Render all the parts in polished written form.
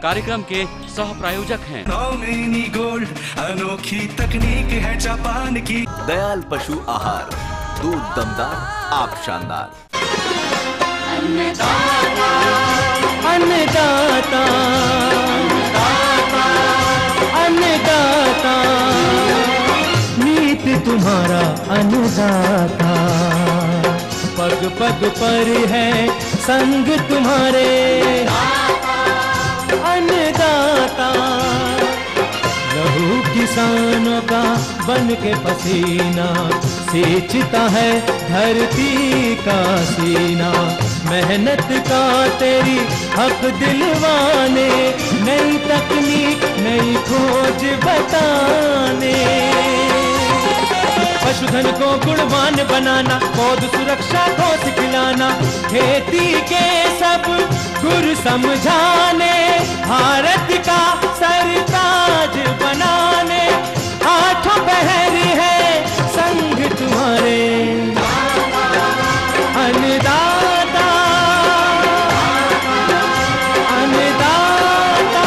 कार्यक्रम के सह प्रायोजक हैं। नौमेनी गोल्ड, अनोखी तकनीक है जापान की। दयाल पशु आहार, दूध दमदार, आप शानदार। अन्नदाता, अन्नदाता, नीत तुम्हारा अन्नदाता, पग पग पर है संग तुम्हारे अन्नदाता। लहू किसानों का बन के पसीना सींचता है धरती का सीना। मेहनत का तेरी हक दिलवाने, नई तकनीक नई खोज बताने। पशुधन को गुणवान बनाना, पौध सुरक्षा को सिखलाना, खेती के सब गुर समझाने, भारत का सरताज बनाने। आठों पहर है संग तुम्हारे अन्नदाता, अन्नदाता।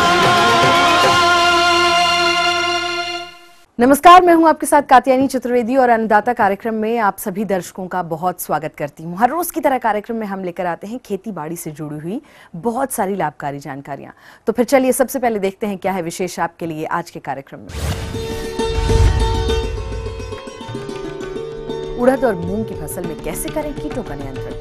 नमस्कार, मैं हूं आपके साथ कात्यायनी चतुर्वेदी और अन्नदाता कार्यक्रम में आप सभी दर्शकों का बहुत स्वागत करती हूं। हर रोज की तरह कार्यक्रम में हम लेकर आते हैं खेती बाड़ी से जुड़ी हुई बहुत सारी लाभकारी जानकारियां। तो फिर चलिए सबसे पहले देखते हैं क्या है विशेष आपके लिए आज के कार्यक्रम में। उड़द और मूंग की फसल में कैसे करें कीटों का नियंत्रण।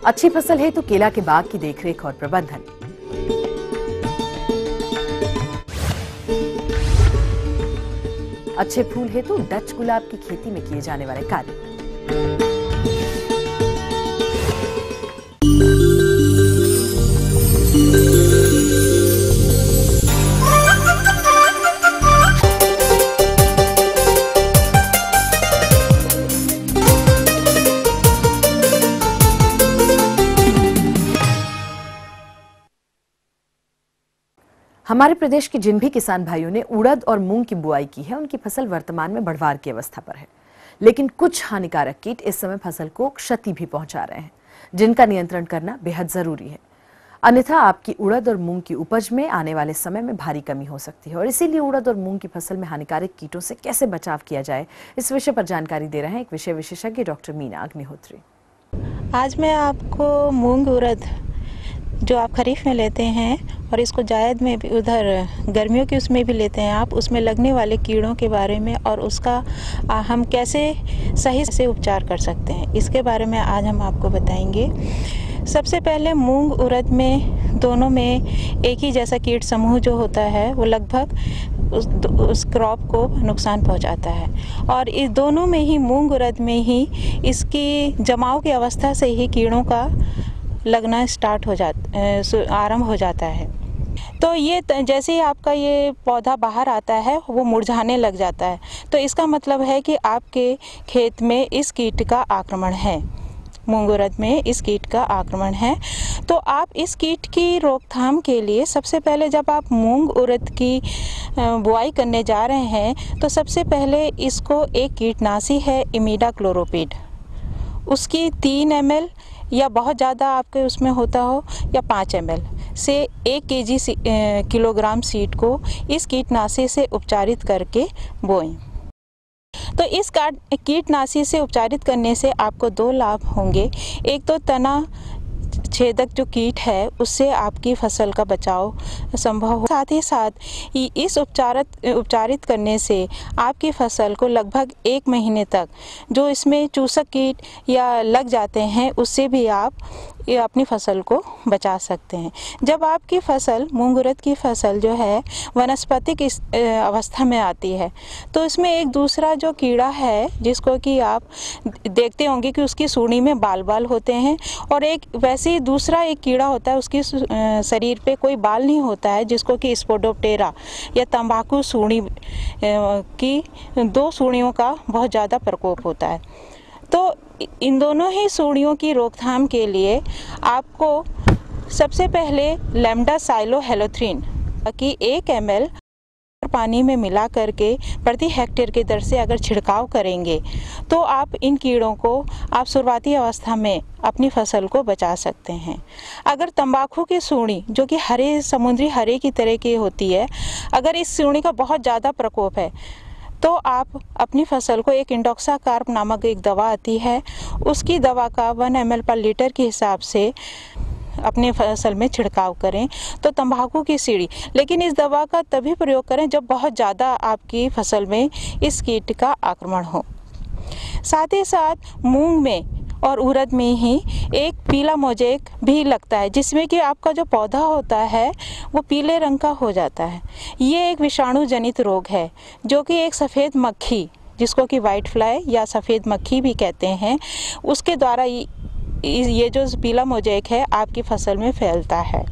अच्छी फसल है तो केला के बाग की देखरेख और प्रबंधन। अच्छे फूल है तो डच गुलाब की खेती में किए जाने वाले कार्य। हमारे प्रदेश के जिन भी किसान भाइयों ने उड़द और मूंग की बुआई की है, उनकी फसल वर्तमान में बढ़वार की अवस्था पर है, लेकिन कुछ हानिकारक कीट इस समय फसल को क्षति भी पहुंचा रहे हैं, जिनका नियंत्रण करना बेहद जरूरी है। अन्यथा आपकी उड़द और मूंग की उपज में आने वाले समय में भारी कमी हो सकती है। और इसीलिए उड़द और मूंग की फसल में हानिकारक कीटों से कैसे बचाव किया जाए, इस विषय पर जानकारी दे रहे हैं एक विषय विशेषज्ञ डॉक्टर मीना अग्निहोत्री। आज मैं आपको मूंग उड़द जो आप खरीफ में लेते हैं और इसको जायद में भी, उधर गर्मियों की उसमें भी लेते हैं आप, उसमें लगने वाले कीड़ों के बारे में और उसका हम कैसे सही से उपचार कर सकते हैं, इसके बारे में आज हम आपको बताएंगे। सबसे पहले मूंग उड़द में दोनों में एक ही जैसा कीट समूह जो होता है वो लगभग उस क्रॉप को नुकसान पहुंचाता है। और इस दोनों में ही मूंग उड़द में ही इसकी जमाव की अवस्था से ही कीड़ों का लगना स्टार्ट हो आरंभ हो जाता है। तो ये जैसे ही आपका ये पौधा बाहर आता है वो मुरझाने लग जाता है, तो इसका मतलब है कि आपके खेत में इस कीट का आक्रमण है, मूंग उड़द में इस कीट का आक्रमण है। तो आप इस कीट की रोकथाम के लिए सबसे पहले जब आप मूंग उड़द की बुआई करने जा रहे हैं तो सबसे पहले इसको एक कीटनाशी है इमिडाक्लोप्रिड, उसकी 3 ml या बहुत ज़्यादा आपके उसमें होता हो या 5 ml से 1 किलोग्राम सीड को इस कीटनाशी से उपचारित करके बोएं। तो इस कीटनाशी से उपचारित करने से आपको 2 लाभ होंगे। एक तो तना छेदक जो कीट है उससे आपकी फसल का बचाव संभव हो, साथ ही साथ इस उपचारित करने से आपकी फसल को लगभग 1 महीने तक जो इसमें चूसक कीट या लग जाते हैं उससे भी आप ये अपनी फसल को बचा सकते हैं। जब आपकी फसल मूंग उड़द की फसल जो है वनस्पतिक अवस्था में आती है तो इसमें एक दूसरा जो कीड़ा है जिसको कि आप देखते होंगे कि उसकी सूंडी में बाल बाल होते हैं, और एक वैसे ही दूसरा एक कीड़ा होता है उसकी शरीर पे कोई बाल नहीं होता है जिसको कि स्पोडोप्टेरा या तंबाकू सूंडी की 2 सूंडियों का बहुत ज़्यादा प्रकोप होता है। तो इन दोनों ही सूंडियों की रोकथाम के लिए आपको सबसे पहले लैम्डासाइलोहेलोथ्रीन की 1 ml पानी में मिला करके प्रति हेक्टेयर के दर से अगर छिड़काव करेंगे तो आप इन कीड़ों को आप शुरुआती अवस्था में अपनी फसल को बचा सकते हैं। अगर तंबाकू की सूंडी जो कि हरे समुद्री हरे की तरह की होती है, अगर इस सूंडी का बहुत ज़्यादा प्रकोप है तो आप अपनी फसल को एक इंडोक्साकार्प नामक एक दवा आती है, उसकी दवा का 1 ml पर लीटर के हिसाब से अपने फसल में छिड़काव करें तो तंबाकू की सीढ़ी। लेकिन इस दवा का तभी प्रयोग करें जब बहुत ज़्यादा आपकी फसल में इस कीट का आक्रमण हो। साथ ही साथ मूंग में और उड़द में ही एक पीला मोज़ेक भी लगता है, जिसमें कि आपका जो पौधा होता है वो पीले रंग का हो जाता है। ये एक विषाणु जनित रोग है जो कि एक सफ़ेद मक्खी, जिसको कि वाइट फ्लाई या सफ़ेद मक्खी भी कहते हैं, उसके द्वारा ये जो पीला मोज़ेक है आपकी फसल में फैलता है।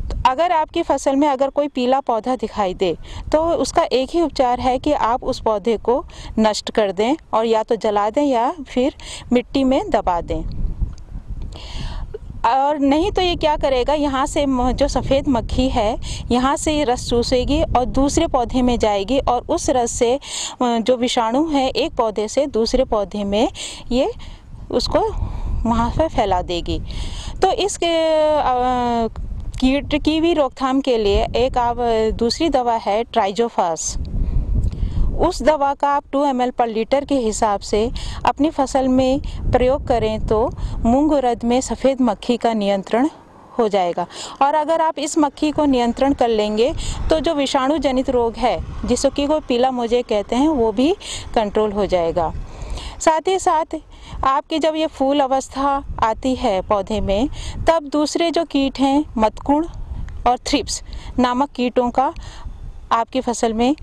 तो अगर आपकी फसल में अगर कोई पीला पौधा दिखाई दे तो उसका एक ही उपचार है कि आप उस पौधे को नष्ट कर दें और या तो जला दें या फिर मिट्टी में दबा दें। और नहीं तो ये क्या करेगा, यहाँ से जो सफ़ेद मक्खी है यहाँ से रस चूसेगी और दूसरे पौधे में जाएगी और उस रस से जो विषाणु है एक पौधे से दूसरे पौधे में ये उसको वहाँ पर फैला देगी। तो इस कीट की भी रोकथाम के लिए एक आप दूसरी दवा है ट्राइजोफास। उस दवा का आप 2 ml पर लीटर के हिसाब से अपनी फसल में प्रयोग करें तो मूंग उड़द में सफ़ेद मक्खी का नियंत्रण हो जाएगा। और अगर आप इस मक्खी को नियंत्रण कर लेंगे तो जो विषाणु जनित रोग है जिसको कि वो पीला मोज़ेक कहते हैं वो भी कंट्रोल हो जाएगा। साथ ही साथ आपकी जब ये फूल अवस्था आती है पौधे में तब दूसरे जो कीट हैं मदकुण और थ्रिप्स नामक कीटों का आपकी फसल में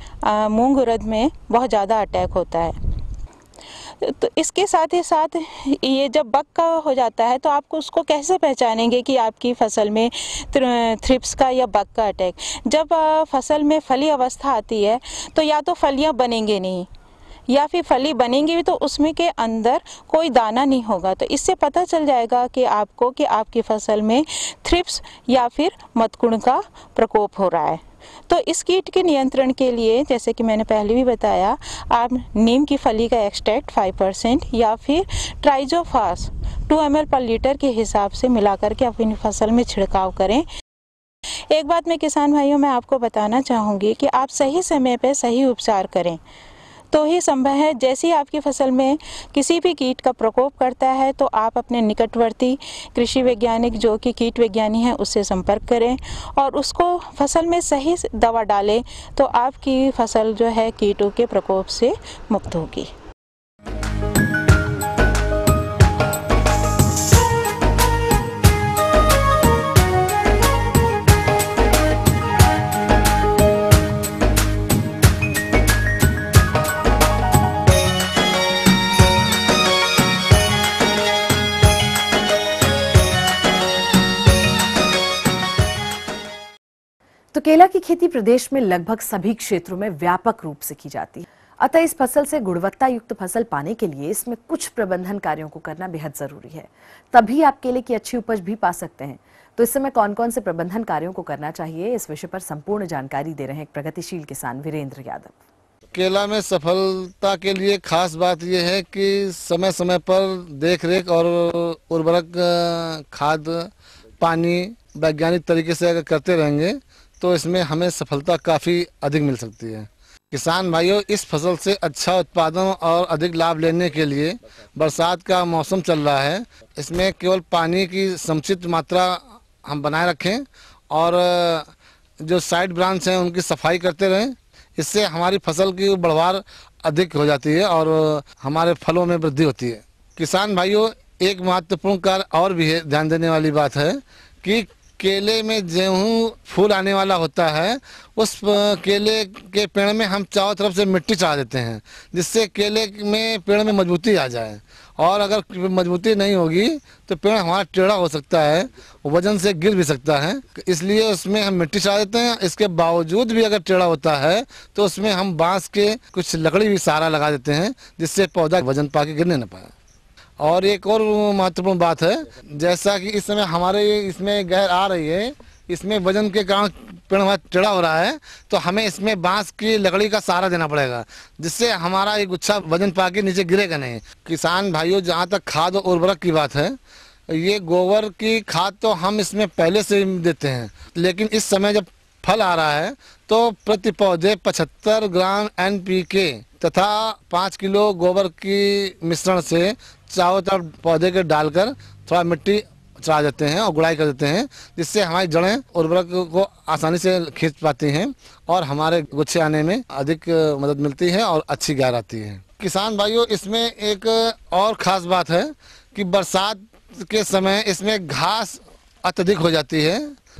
मूंग उड़द में बहुत ज़्यादा अटैक होता है। तो इसके साथ ही साथ ये जब बग का हो जाता है तो आपको उसको कैसे पहचानेंगे कि आपकी फसल में थ्रिप्स का या बग का अटैक। जब फसल में फली अवस्था आती है तो या तो फलियां बनेंगे नहीं या फिर फली बनेंगी भी तो उसमें के अंदर कोई दाना नहीं होगा। तो इससे पता चल जाएगा कि आपको कि आपकी फसल में थ्रिप्स या फिर मदकुण का प्रकोप हो रहा है। तो इस कीट के नियंत्रण के लिए जैसे कि मैंने पहले भी बताया, आप नीम की फली का एक्सट्रैक्ट 5% या फिर ट्राइजोफास 2 ml पर लीटर के हिसाब से मिला करके अपनी फसल में छिड़काव करें। एक बात मैं किसान भाइयों मैं आपको बताना चाहूँगी कि आप सही समय पर सही उपचार करें तो ही संभव है। जैसे ही आपकी फसल में किसी भी कीट का प्रकोप करता है तो आप अपने निकटवर्ती कृषि वैज्ञानिक जो कि कीट विज्ञानी हैं उससे संपर्क करें और उसको फसल में सही दवा डालें तो आपकी फसल जो है कीटों के प्रकोप से मुक्त होगी। तो केला की खेती प्रदेश में लगभग सभी क्षेत्रों में व्यापक रूप से की जाती है। अतः इस फसल से गुणवत्ता युक्त फसल पाने के लिए इसमें कुछ प्रबंधन कार्यों को करना बेहद जरूरी है, तभी आप केले की अच्छी उपज भी पा सकते हैं। तो इस समय कौन कौन से प्रबंधन कार्यों को करना चाहिए, इस विषय पर संपूर्ण जानकारी दे रहे हैं एक प्रगतिशील किसान वीरेंद्र यादव। केला में सफलता के लिए खास बात यह है कि समय समय पर देखरेख और उर्वरक खाद पानी वैज्ञानिक तरीके से अगर करते रहेंगे तो इसमें हमें सफलता काफ़ी अधिक मिल सकती है। किसान भाइयों, इस फसल से अच्छा उत्पादन और अधिक लाभ लेने के लिए बरसात का मौसम चल रहा है, इसमें केवल पानी की समुचित मात्रा हम बनाए रखें और जो साइड ब्रांच हैं उनकी सफाई करते रहें। इससे हमारी फसल की बढ़वार अधिक हो जाती है और हमारे फलों में वृद्धि होती है। किसान भाइयों, एक महत्वपूर्ण कार्य और भी है, ध्यान देने वाली बात है कि केले में गेहूँ फूल आने वाला होता है, उस केले के पेड़ में हम चारों तरफ से मिट्टी चढ़ा देते हैं जिससे केले में पेड़ में मजबूती आ जाए। और अगर मजबूती नहीं होगी तो पेड़ हमारा टेढ़ा हो सकता है, वजन से गिर भी सकता है, इसलिए उसमें हम मिट्टी चढ़ा देते हैं। इसके बावजूद भी अगर टेढ़ा होता है तो उसमें हम बांस के कुछ लकड़ी भी सहारा लगा देते हैं जिससे पौधा वजन पा के गिरने न पाए। और एक और महत्वपूर्ण बात है, जैसा कि इस समय हमारे इसमें गहर आ रही है इसमें वजन के कारण पेड़ हमारा टेढ़ा हो रहा है, तो हमें इसमें बांस की लकड़ी का सहारा देना पड़ेगा, जिससे हमारा ये गुच्छा वजन पा के नीचे गिरेगा नहीं। किसान भाइयों, जहाँ तक खाद और उर्वरक की बात है, ये गोबर की खाद तो हम इसमें पहले से ही देते हैं, लेकिन इस समय जब फल आ रहा है तो प्रति पौधे 75 ग्राम NPK तथा 5 किलो गोबर की मिश्रण से चारों तरफ पौधे के डालकर थोड़ा मिट्टी चढ़ा देते हैं और गुड़ाई कर देते हैं, जिससे हमारी जड़ें उर्वरक को आसानी से खींच पाती हैं और हमारे गुच्छे आने में अधिक मदद मिलती है और अच्छी गार आती है। किसान भाइयों, इसमें एक और ख़ास बात है कि बरसात के समय इसमें घास अत्यधिक हो जाती है,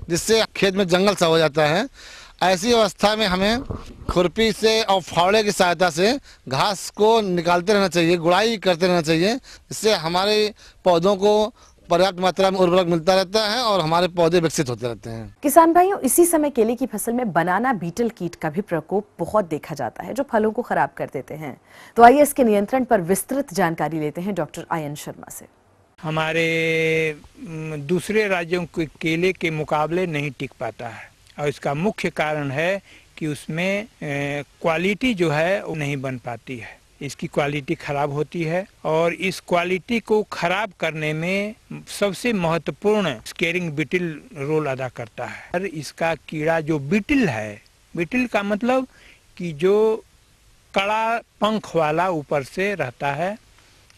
जिससे खेत में जंगल सा हो जाता है। ऐसी अवस्था में हमें खुरपी से और फावड़े की सहायता से घास को निकालते रहना चाहिए, गुड़ाई करते रहना चाहिए, जिससे हमारे पौधों को पर्याप्त मात्रा में उर्वरक मिलता रहता है और हमारे पौधे विकसित होते रहते हैं। किसान भाइयों, इसी समय केले की फसल में बनाना बीटल कीट का भी प्रकोप बहुत देखा जाता है, जो फलों को खराब कर देते हैं। तो आइए इसके नियंत्रण पर विस्तृत जानकारी लेते हैं डॉक्टर आयन शर्मा से। हमारे दूसरे राज्यों के केले के मुकाबले नहीं टिक पाता है, और इसका मुख्य कारण है कि उसमें क्वालिटी जो है वो नहीं बन पाती है। इसकी क्वालिटी खराब होती है, और इस क्वालिटी को खराब करने में सबसे महत्वपूर्ण स्केरिंग बीटल रोल अदा करता है। और इसका कीड़ा जो बीटल है, बीटल का मतलब कि जो कड़ा पंख वाला ऊपर से रहता है।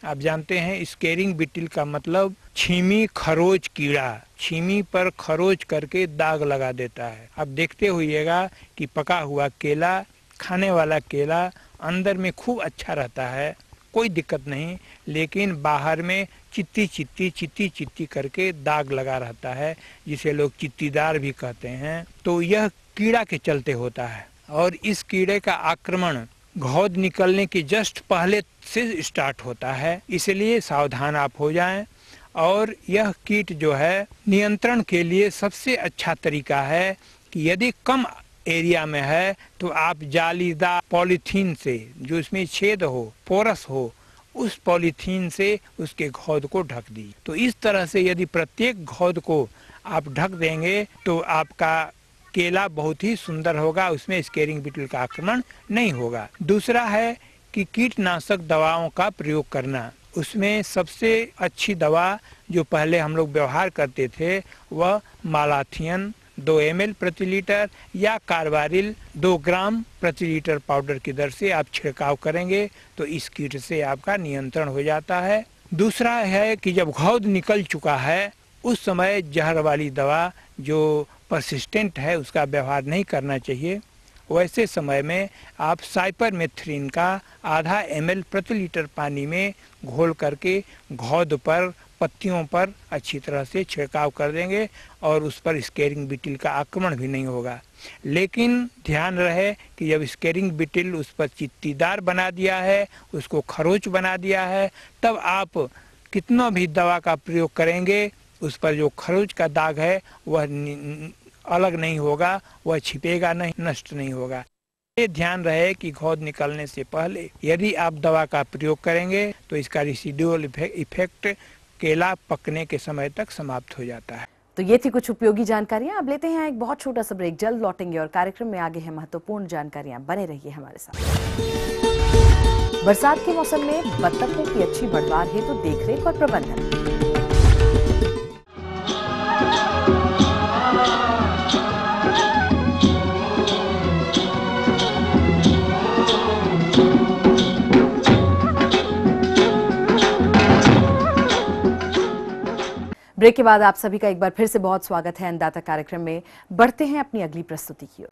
आप जानते हैं स्केरिंग बीटल का मतलब छीमी खरोच कीड़ा, छीमी पर खरोच करके दाग लगा देता है। अब देखते होइएगा कि पका हुआ केला, खाने वाला केला अंदर में खूब अच्छा रहता है, कोई दिक्कत नहीं, लेकिन बाहर में चित्ती चित्ती करके दाग लगा रहता है, जिसे लोग चित्तीदार भी कहते हैं। तो यह कीड़ा के चलते होता है, और इस कीड़े का आक्रमण घौद निकलने के जस्ट पहले से स्टार्ट होता है, इसलिए सावधान आप हो जाएं। और यह कीट जो है नियंत्रण के लिए सबसे अच्छा तरीका है कि यदि कम एरिया में है तो आप जालीदार पॉलीथीन से, जो इसमें छेद हो, पोरस हो, उस पॉलीथीन से उसके घौद को ढक दी। तो इस तरह से यदि प्रत्येक घौद को आप ढक देंगे तो आपका केला बहुत ही सुंदर होगा, उसमें स्केरिंग बीटल का आक्रमण नहीं होगा। दूसरा है कि कीटनाशक दवाओं का प्रयोग करना। उसमें सबसे अच्छी दवा जो पहले हम लोग व्यवहार करते थे वह मालाथियन 2 ml प्रति लीटर या कार्बारिल 2 ग्राम प्रति लीटर पाउडर की दर से आप छिड़काव करेंगे तो इस कीट से आपका नियंत्रण हो जाता है। दूसरा है कि जब घौद निकल चुका है उस समय जहर वाली दवा जो परसिस्टेंट है उसका व्यवहार नहीं करना चाहिए। वैसे समय में आप साइपरमेथ्रिन का आधा ml प्रति लीटर पानी में घोल करके घौद पर, पत्तियों पर अच्छी तरह से छिड़काव कर देंगे और उस पर स्केरिंग बीटल का आक्रमण भी नहीं होगा। लेकिन ध्यान रहे कि जब स्केरिंग बीटल उस पर चित्तीदार बना दिया है, उसको खरोच बना दिया है, तब आप कितना भी दवा का प्रयोग करेंगे उस पर जो खरोच का दाग है वह अलग नहीं होगा, वह छिपेगा नहीं, नष्ट नहीं होगा। ये ध्यान रहे कि घौद निकलने से पहले यदि आप दवा का प्रयोग करेंगे तो इसका रेसिडुअल इफेक्ट केला पकने के समय तक समाप्त हो जाता है। तो ये थी कुछ उपयोगी जानकारियां। अब लेते हैं एक बहुत छोटा सा ब्रेक, जल्द लौटेंगे और कार्यक्रम में आगे है महत्वपूर्ण जानकारियां। बने रहिए हमारे साथ। बरसात के मौसम में बत्तखों की अच्छी बढ़वार हेतु देखरेख और प्रबंधन। ब्रेक के बाद आप सभी का एक बार फिर से बहुत स्वागत है अन्नदाता कार्यक्रम में। बढ़ते हैं अपनी अगली प्रस्तुति की ओर।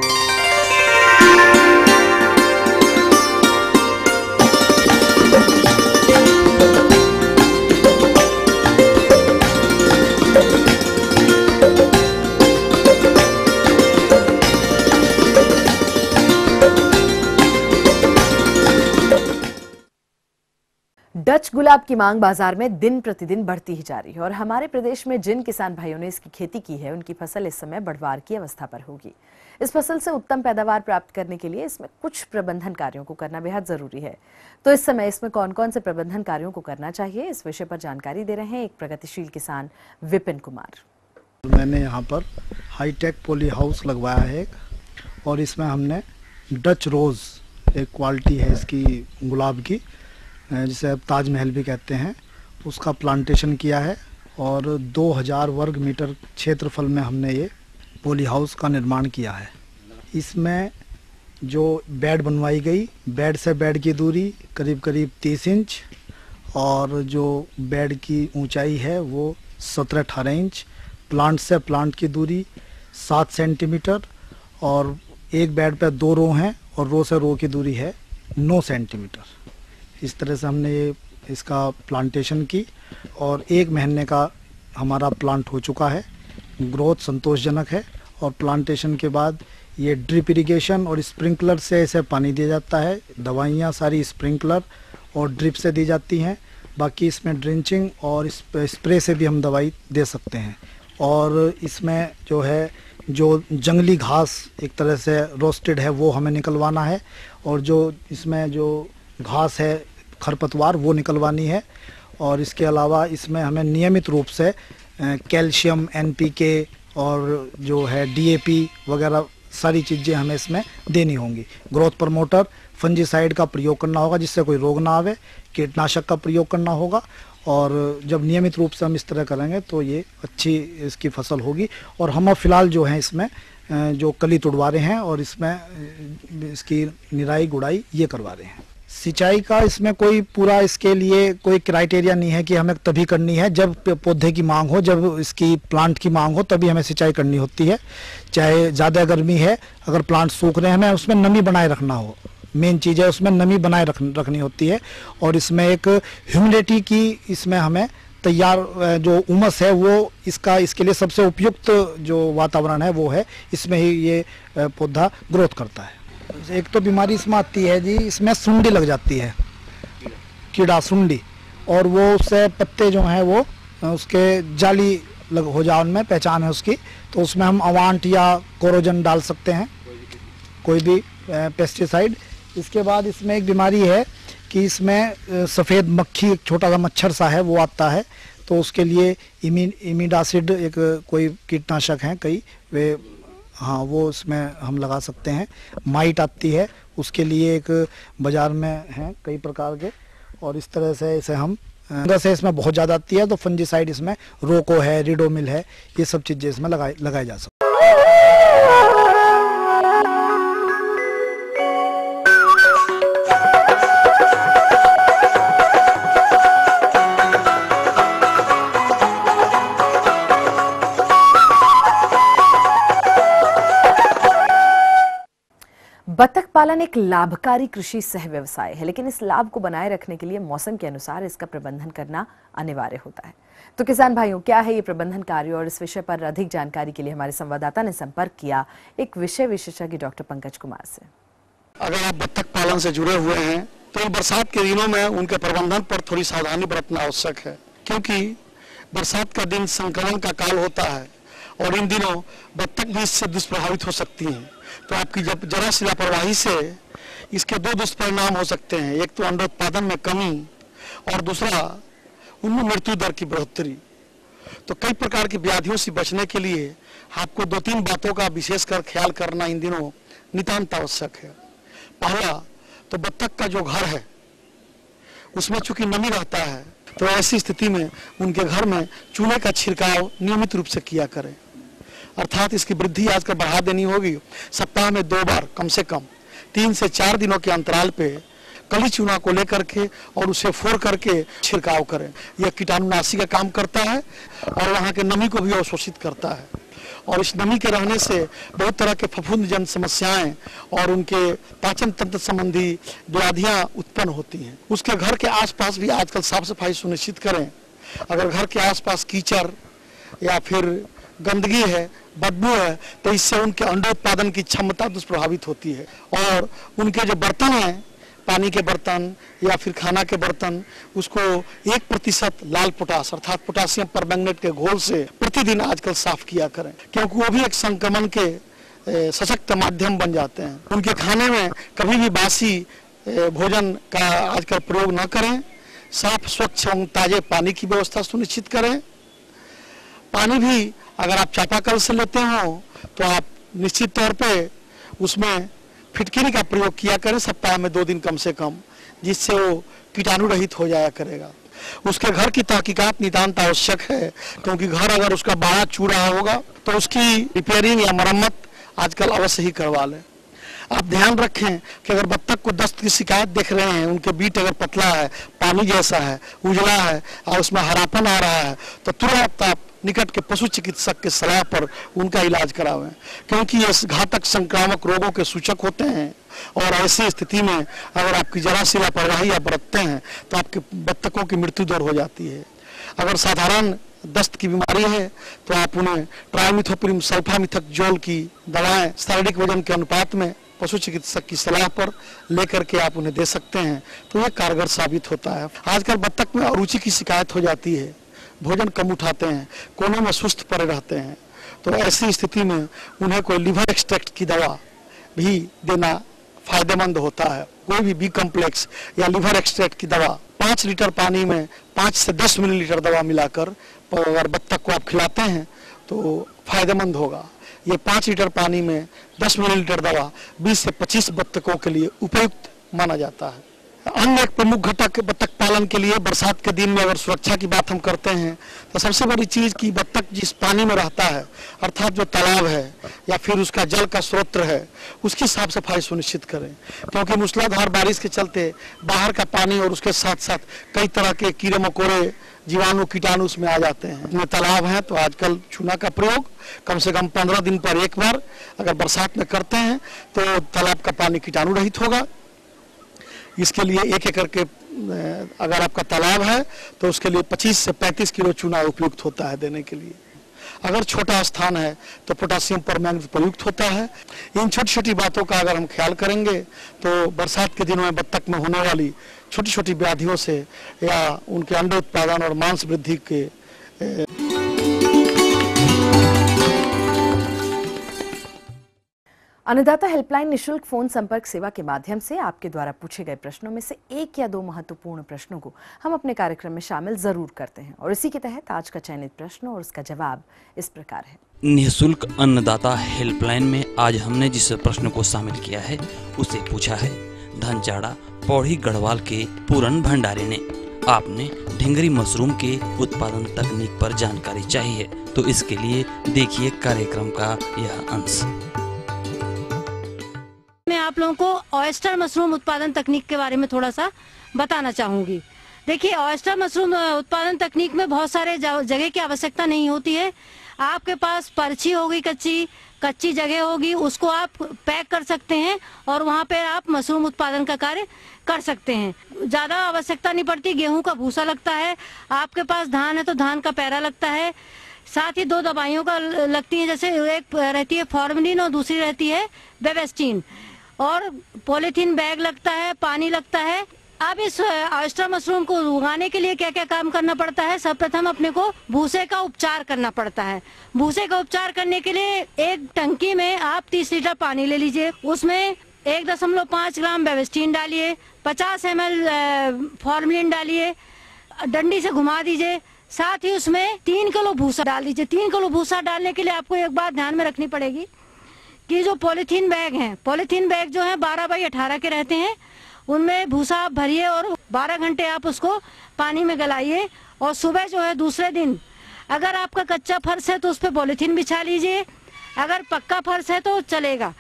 डच गुलाब की मांग बाजार में दिन प्रतिदिन बढ़ती ही जा रही है और हमारे प्रदेश में जिन किसान भाइयों ने इसकी खेती की है उनकी फसल इस समय बढ़वार की अवस्था पर होगी। इस फसल से उत्तम पैदावार प्राप्त करने के लिए इसमें कुछ प्रबंधन कार्यों को करना बेहद जरूरी है। तो इस समय इसमें कौन कौन से प्रबंधन कार्यों को करना चाहिए, इस विषय पर जानकारी दे रहे हैं एक प्रगतिशील किसान विपिन कुमार। मैंने यहाँ पर हाईटेक पॉली हाउस लगवाया है और इसमें हमने डच रोज़, एक क्वालिटी है इसकी गुलाब की, जिसे अब ताजमहल भी कहते हैं, उसका प्लांटेशन किया है और 2000 वर्ग मीटर क्षेत्रफल में हमने ये पॉली हाउस का निर्माण किया है। इसमें जो बेड बनवाई गई, बेड से बेड की दूरी करीब करीब 30 इंच और जो बेड की ऊंचाई है वो 17-18 इंच, प्लांट से प्लांट की दूरी 7 सेंटीमीटर और एक बेड पे 2 रो हैं और रो से रो की दूरी है 9 सेंटीमीटर। इस तरह से हमने ये इसका प्लांटेशन की और 1 महीने का हमारा प्लांट हो चुका है। ग्रोथ संतोषजनक है और प्लांटेशन के बाद ये ड्रिप इरिगेशन और स्प्रिंकलर से इसे पानी दिया जाता है। दवाइयाँ सारी स्प्रिंकलर और ड्रिप से दी जाती हैं, बाकी इसमें ड्रिंचिंग और स्प्रे से भी हम दवाई दे सकते हैं। और इसमें जो है जो जंगली घास एक तरह से रोस्टेड है वो हमें निकलवाना है और जो इसमें जो घास है खरपतवार वो निकलवानी है। और इसके अलावा इसमें हमें नियमित रूप से कैल्शियम, NPK और जो है DAP वगैरह सारी चीज़ें हमें इसमें देनी होंगी। ग्रोथ प्रमोटर, फंजीसाइड का प्रयोग करना होगा जिससे कोई रोग ना आवे, कीटनाशक का प्रयोग करना होगा और जब नियमित रूप से हम इस तरह करेंगे तो ये अच्छी इसकी फसल होगी। और हम फिलहाल जो है इसमें जो कली तुड़वा रहे हैं और इसमें इसकी निराई गुड़ाई ये करवा रहे हैं। सिंचाई का इसमें कोई पूरा इसके लिए कोई क्राइटेरिया नहीं है कि हमें तभी करनी है जब पौधे की मांग हो, जब इसकी प्लांट की मांग हो तभी हमें सिंचाई करनी होती है। चाहे ज़्यादा गर्मी है, अगर प्लांट सूख रहे हैं, हमें उसमें नमी बनाए रखना हो, मेन चीज़ है उसमें नमी बनाए रखनी होती है। और इसमें एक ह्यूमिडिटी की इसमें हमें तैयार जो उमस है वो इसके लिए सबसे उपयुक्त जो वातावरण है वो है, इसमें ही ये पौधा ग्रोथ करता है। एक तो बीमारी इसमें आती है जी, इसमें सुंडी लग जाती है, कीड़ा सुंडी, और वो उससे पत्ते जो हैं वो उसके जाली हो जाए, उनमें पहचान है उसकी, तो उसमें हम अवांट या कोरोजन डाल सकते हैं, कोई भी पेस्टिसाइड। इसके बाद इसमें एक बीमारी है कि इसमें सफ़ेद मक्खी, एक छोटा सा मच्छर सा है वो आता है, तो उसके लिए इमिडासिड एक कोई कीटनाशक हैं कई, वे हाँ वो इसमें हम लगा सकते हैं। माइट आती है उसके लिए एक बाज़ार में हैं कई प्रकार के, और इस तरह से इसे हम से इसमें बहुत ज़्यादा आती है तो फंजीसाइड इसमें रोको है, रिडोमिल है, ये सब चीज़ें इसमें लगाई जा सकती हैं। बतख पालन एक लाभकारी कृषि सह व्यवसाय है, लेकिन इस लाभ को बनाए रखने के लिए मौसम के अनुसार इसका प्रबंधन करना अनिवार्य होता है। तो किसान भाइयों, क्या है ये प्रबंधन कार्य, और इस विषय पर अधिक जानकारी के लिए हमारे संवाददाता ने संपर्क किया एक विषय विशेषज्ञ डॉक्टर पंकज कुमार से। अगर आप बतख पालन से जुड़े हुए हैं तो बरसात के दिनों में उनके प्रबंधन पर थोड़ी सावधानी बरतना आवश्यक है, क्योंकि बरसात का दिन संक्रमण का काल होता है और इन दिनों बतख भी इससे दुष्प्रभावित हो सकती हैं। तो आपकी जब जरा सी लापरवाही से इसके 2 दुष्परिणाम हो सकते हैं, एक तो अंडोत्पादन में कमी और दूसरा उनमें मृत्यु दर की बढ़ोतरी। तो कई प्रकार की व्याधियों से बचने के लिए आपको 2-3 बातों का विशेषकर ख्याल करना इन दिनों नितांत आवश्यक है। पहला तो बतख का जो घर है उसमें चूंकि नमी रहता है, तो ऐसी स्थिति में उनके घर में चूने का छिड़काव नियमित रूप से किया करें, अर्थात इसकी वृद्धि आजकल बढ़ा देनी होगी। सप्ताह में 2 बार कम से कम 3 से 4 दिनों के अंतराल पे कली चूना को लेकर के और उसे फोड़ करके छिड़काव करें। यह कीटाणुनाशी का काम करता है और वहाँ के नमी को भी अवशोषित करता है, और इस नमी के रहने से बहुत तरह के फफूंदजन्य समस्याएं और उनके पाचन तंत्र संबंधी व्याधियां उत्पन्न होती हैं। उसके घर के आसपास भी आजकल साफ सफाई सुनिश्चित करें। अगर घर के आसपास कीचड़ या फिर गंदगी है, बदबू है, तो इससे उनके अंडोत्पादन की क्षमता दुष्प्रभावित होती है। और उनके जो बर्तन हैं, पानी के बर्तन या फिर खाना के बर्तन, उसको 1% लाल पोटास अर्थात पोटासियम परमैंगनेट के घोल से प्रतिदिन आजकल साफ किया करें, क्योंकि वो भी एक संक्रमण के सशक्त माध्यम बन जाते हैं। उनके खाने में कभी भी बासी भोजन का आजकल प्रयोग न करें। साफ, स्वच्छ एवं ताजे पानी की व्यवस्था सुनिश्चित करें। पानी भी अगर आप चापाकल से लेते हो तो आप निश्चित तौर पे उसमें फिटकिरी का प्रयोग किया करें सप्ताह में 2 दिन कम से कम, जिससे वो कीटाणु रहित हो जाया करेगा। उसके घर की तहकीकात नितांत आवश्यक है, क्योंकि घर अगर उसका बाड़ा चू रहा होगा तो उसकी रिपेयरिंग या मरम्मत आजकल अवश्य ही करवा लें। आप ध्यान रखें कि अगर बत्तख को दस्त की शिकायत देख रहे हैं, उनके बीट अगर पतला है, पानी जैसा है, उजला है और उसमें हरापन आ रहा है, तो तुरंत आप निकट के पशु चिकित्सक के सलाह पर उनका इलाज करावें, क्योंकि ये घातक संक्रामक रोगों के सूचक होते हैं। और ऐसी स्थिति में अगर आपकी जरा सी लापरवाही आप बरतते हैं तो आपके बत्तखों की मृत्यु दर हो जाती है। अगर साधारण दस्त की बीमारी है तो आप उन्हें ट्राइमिथोप्रिम सल्फामिथाजोल की दवाएं शारीरिक वजन के अनुपात में पशु चिकित्सक की सलाह पर लेकर के आप उन्हें दे सकते हैं, तो यह कारगर साबित होता है। आजकल बत्तख में अरुचि की शिकायत हो जाती है, भोजन कम उठाते हैं, कोने में सुस्त पड़े रहते हैं, तो ऐसी स्थिति में उन्हें कोई लिवर एक्सट्रैक्ट की दवा भी देना फायदेमंद होता है। कोई भी बी कॉम्प्लेक्स या लिवर एक्सट्रैक्ट की दवा 5 लीटर पानी में 5 से 10 मिलीलीटर दवा मिलाकर अगर बत्तख को आप खिलाते हैं तो फायदेमंद होगा। ये 5 लीटर पानी में 10 मिलीलीटर दवा 20 से 25 बत्तखों के लिए उपयुक्त माना जाता है। अन्य एक प्रमुख घटक बत्तख पालन के लिए बरसात के दिन में अगर सुरक्षा की बात हम करते हैं तो सबसे बड़ी चीज कि बत्तख जिस पानी में रहता है, अर्थात जो तालाब है या फिर उसका जल का स्रोत है, उसकी साफ सफाई सुनिश्चित करें, क्योंकि मूसलाधार बारिश के चलते बाहर का पानी और उसके साथ साथ कई तरह के कीड़े मकोड़े, जीवाणु, कीटाणु उसमें आ जाते हैं। इसमें तालाब है तो आजकल चूना का प्रयोग कम से कम 15 दिन पर एक बार अगर बरसात में करते हैं तो तालाब का पानी कीटाणु रहित होगा। इसके लिए एक एकड़ के अगर आपका तालाब है तो उसके लिए 25 से 35 किलो चूना उपयुक्त होता है देने के लिए। अगर छोटा स्थान है तो पोटासियम परमैंगनीज प्रयुक्त होता है। इन छोटी छोटी बातों का अगर हम ख्याल करेंगे तो बरसात के दिनों में बत्तख में होने वाली छोटी छोटी व्याधियों से या उनके अंडे उत्पादन और मांस वृद्धि के अन्नदाता हेल्पलाइन निशुल्क फोन संपर्क सेवा के माध्यम से आपके द्वारा पूछे गए प्रश्नों में से 1 या 2 महत्वपूर्ण प्रश्नों को हम अपने कार्यक्रम में शामिल जरूर करते हैं, और इसी के तहत आज का चयनित प्रश्न और उसका जवाब इस प्रकार है। निःशुल्क अन्नदाता हेल्पलाइन में आज हमने जिस प्रश्न को शामिल किया है उसे पूछा है धनचाड़ा पौड़ी गढ़वाल के पूरन भंडारी ने। आपने ढिंगरी मशरूम के उत्पादन तकनीक पर जानकारी चाहिए, तो इसके लिए देखिए कार्यक्रम का यह अंश। मैं आप लोगों को ऑयस्टर मशरूम उत्पादन तकनीक के बारे में थोड़ा सा बताना चाहूंगी। देखिए, ऑयस्टर मशरूम उत्पादन तकनीक में बहुत सारे जगह की आवश्यकता नहीं होती है। आपके पास पर्ची होगी, कच्ची जगह होगी, उसको आप पैक कर सकते हैं और वहाँ पे आप मशरूम उत्पादन का कार्य कर सकते हैं। ज़्यादा आवश्यकता नहीं पड़ती। गेहूं का भूसा लगता है, आपके पास धान है तो धान का पैरा लगता है, साथ ही 2 दवाइयों का लगती है, जैसे एक रहती है फॉर्मलिन और दूसरी रहती है बेवेस्टीन, और पॉलीथीन बैग लगता है, पानी लगता है। अब इस ऑयस्टर मशरूम को उगाने के लिए क्या क्या काम करना पड़ता है? सर्वप्रथम अपने को भूसे का उपचार करना पड़ता है। भूसे का उपचार करने के लिए एक टंकी में आप 30 लीटर पानी ले लीजिए, उसमें 1.5 ग्राम बेवेस्टीन डालिए, 50 ml फॉर्मलिन डालिए, डंडी से घुमा दीजिए, साथ ही उसमें 3 किलो भूसा डाल दीजिए। 3 किलो भूसा डालने के लिए आपको एक बात ध्यान में रखनी पड़ेगी कि जो पॉलीथीन बैग हैं, पॉलीथीन बैग जो है 12 बाई 18 के रहते हैं, उनमें भूसा आप भरिए और 12 घंटे आप उसको पानी में गलाइए। और सुबह जो है दूसरे दिन, अगर आपका कच्चा फर्श है तो उस पर पॉलीथीन बिछा लीजिए, अगर पक्का फर्श है तो चलेगा,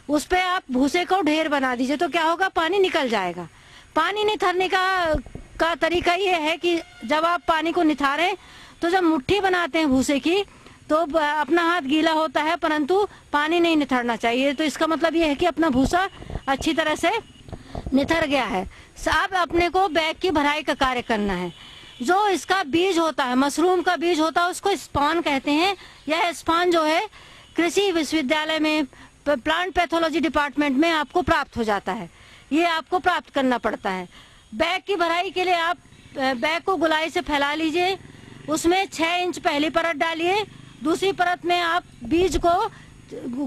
उस पर आप भूसे को ढेर बना दीजिए, तो क्या होगा, पानी निकल जाएगा। पानी निथरने का तरीका ये है कि जब आप पानी को निथारें तो जब मुट्ठी बनाते हैं भूसे की तो अपना हाथ गीला होता है, परंतु पानी नहीं निथरना चाहिए। तो इसका मतलब ये है कि अपना भूसा अच्छी तरह से निथर गया है। अब अपने को बैग की भराई का कार्य करना है। जो इसका बीज होता है, मशरूम का बीज होता है, उसको स्पॉन कहते हैं। यह स्पॉन जो है कृषि विश्वविद्यालय में प्लांट पैथोलॉजी डिपार्टमेंट में आपको प्राप्त हो जाता है। ये आपको प्राप्त करना पड़ता है। बैग की भराई के लिए आप बैग को गोलाई से फैला लीजिए, उसमें 6 इंच पहली परत डालिए, दूसरी परत में आप बीज को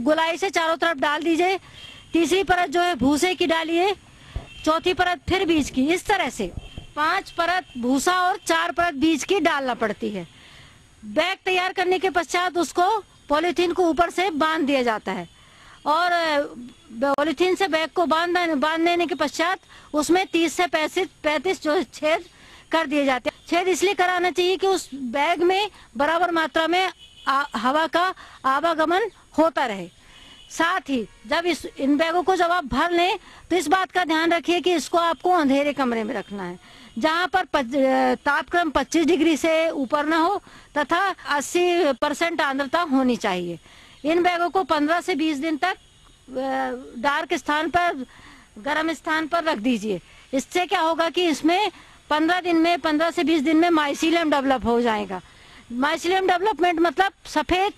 गोलाई से चारों तरफ डाल दीजिए, तीसरी परत जो है भूसे की डालिए, चौथी परत फिर बीज की। इस तरह से 5 परत भूसा और 4 परत बीज की डालना पड़ती है। बैग तैयार करने के पश्चात उसको पॉलीथीन को ऊपर से बांध दिया जाता है और पॉलीथीन से बैग को बांध देने के पश्चात उसमें 30 से 35 जो छेद कर दिए जाते हैं। छेद इसलिए कराना चाहिए कि उस बैग में बराबर मात्रा में हवा का आवागमन होता रहे। साथ ही जब इन बैगों को जब आप भर लें तो इस बात का ध्यान रखिए कि इसको आपको अंधेरे कमरे में रखना है, जहां पर तापक्रम 25 डिग्री से ऊपर न हो तथा 80% आर्द्रता होनी चाहिए। इन बैगों को 15 से 20 दिन तक डार्क स्थान पर, गर्म स्थान पर रख दीजिए। इससे क्या होगा कि इसमें 15 से 20 दिन में माइसीलियम डेवलप हो जाएगा। माइसीलियम डेवलपमेंट मतलब सफेद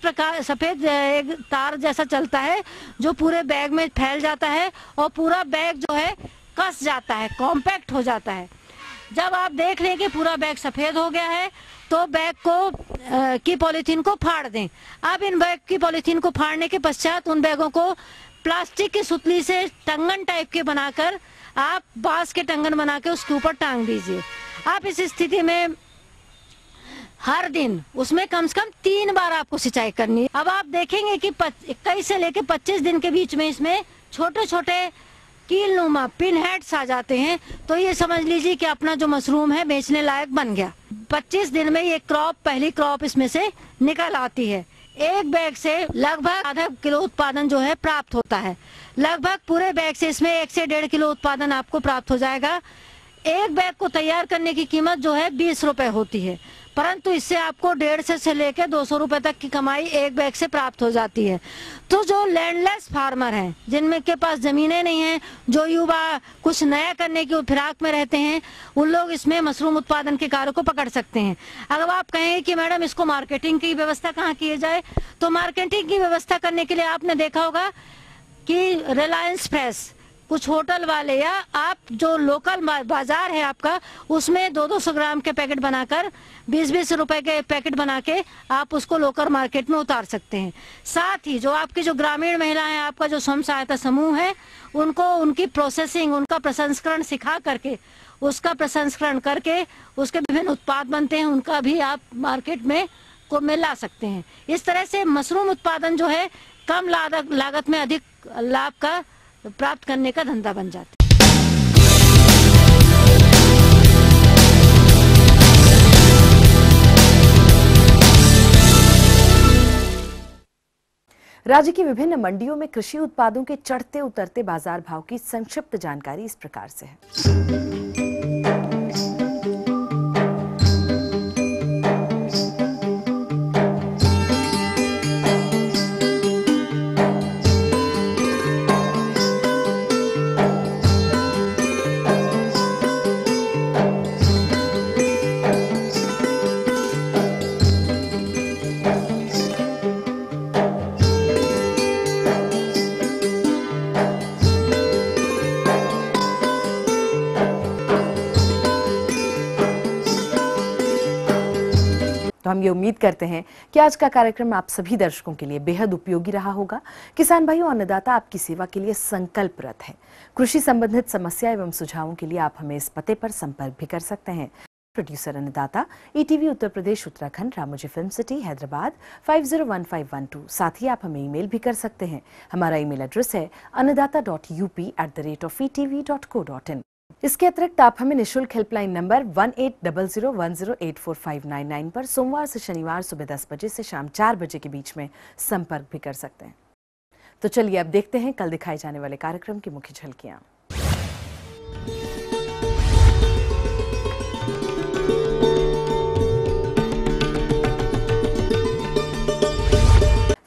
एक तार जैसा चलता है जो पूरे बैग में फैल जाता है और पूरा बैग जो है कस जाता है, कॉम्पैक्ट हो जाता है। जब आप देख लें कि पूरा बैग सफेद हो गया है तो बैग को की पॉलीथीन को फाड़ दें। अब इन बैग की पॉलीथीन को फाड़ने के पश्चात उन बैगों को प्लास्टिक की सुतली से टंगन टाइप के बनाकर आप बांस के टंगन बना के उसके ऊपर टांग दीजिए। आप इस स्थिति में हर दिन उसमें कम से कम 3 बार आपको सिंचाई करनी है। अब आप देखेंगे कि 21 से लेकर 25 दिन के बीच में इसमें छोटे छोटे कीलनुमा पिन हेड्स आ जाते हैं, तो ये समझ लीजिए कि अपना जो मशरूम है बेचने लायक बन गया। 25 दिन में ये पहली क्रॉप इसमें से निकल आती है। एक बैग से लगभग आधा किलो उत्पादन जो है प्राप्त होता है। लगभग पूरे बैग से इसमें 1 से 1.5 किलो उत्पादन आपको प्राप्त हो जाएगा। एक बैग को तैयार करने की कीमत जो है 20 रुपए होती है, परंतु इससे आपको 150 से लेकर 200 रुपए तक की कमाई एक बैग से प्राप्त हो जाती है। तो जो लैंडलेस फार्मर हैं, जिनमें के पास जमीनें नहीं हैं, जो युवा कुछ नया करने की फिराक में रहते हैं, उन लोग इसमें मशरूम उत्पादन के कार्य को पकड़ सकते हैं। अगर आप कहें कि मैडम इसको मार्केटिंग की व्यवस्था कहाँ की जाए, तो मार्केटिंग की व्यवस्था करने के लिए आपने देखा होगा कि रिलायंस फ्रेश, कुछ होटल वाले या आप जो लोकल बाजार है आपका, उसमें 200-200 ग्राम के पैकेट बनाकर 20-20 रुपए के पैकेट बना के आप उसको लोकल मार्केट में उतार सकते हैं। साथ ही जो आपकी जो ग्रामीण महिलाएं, आपका जो स्वयं सहायता समूह है, उनको उनकी प्रोसेसिंग, उनका प्रसंस्करण सिखा करके, उसका प्रसंस्करण करके उसके विभिन्न उत्पाद बनते हैं, उनका भी आप मार्केट में ला सकते हैं। इस तरह से मशरूम उत्पादन जो है कम लागत में अधिक लाभ का प्राप्त करने का धंधा बन जाता है। राज्य की विभिन्न मंडियों में कृषि उत्पादों के चढ़ते उतरते बाजार भाव की संक्षिप्त जानकारी इस प्रकार से है। तो हम ये उम्मीद करते हैं कि आज का कार्यक्रम आप सभी दर्शकों के लिए बेहद उपयोगी रहा होगा। किसान भाइयों, अन्नदाता आपकी सेवा के लिए संकल्परत है। कृषि संबंधित समस्या एवं सुझावों के लिए आप हमें इस पते पर संपर्क भी कर सकते हैं। प्रोड्यूसर अन्नदाता, ETV Uttar Pradesh Uttarakhand, Ramoji film city, Hyderabad 501512। साथ ही आप हमें ईमेल भी कर सकते हैं। हमारा ईमेल एड्रेस है annadatta.up@etv.co.in। इसके अतिरिक्त आप हमें निःशुल्क हेल्पलाइन नंबर 180010845999 पर सोमवार से शनिवार सुबह 10 बजे से शाम 4 बजे के बीच में संपर्क भी कर सकते हैं। तो चलिए अब देखते हैं कल दिखाए जाने वाले कार्यक्रम की मुख्य झलकियां।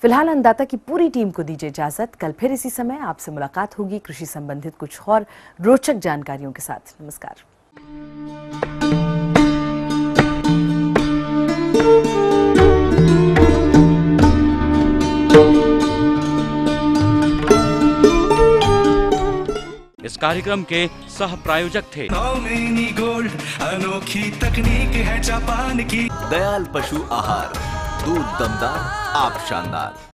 फिलहाल अन्नदाता की पूरी टीम को दीजिए इजाजत। कल फिर इसी समय आपसे मुलाकात होगी कृषि संबंधित कुछ और रोचक जानकारियों के साथ। नमस्कार। इस कार्यक्रम के सह प्रायोजक थे नौमिनी गोल्ड, अनोखी तकनीक है जापान की। दयाल पशु आहार, दूध दमदार, आप शानदार।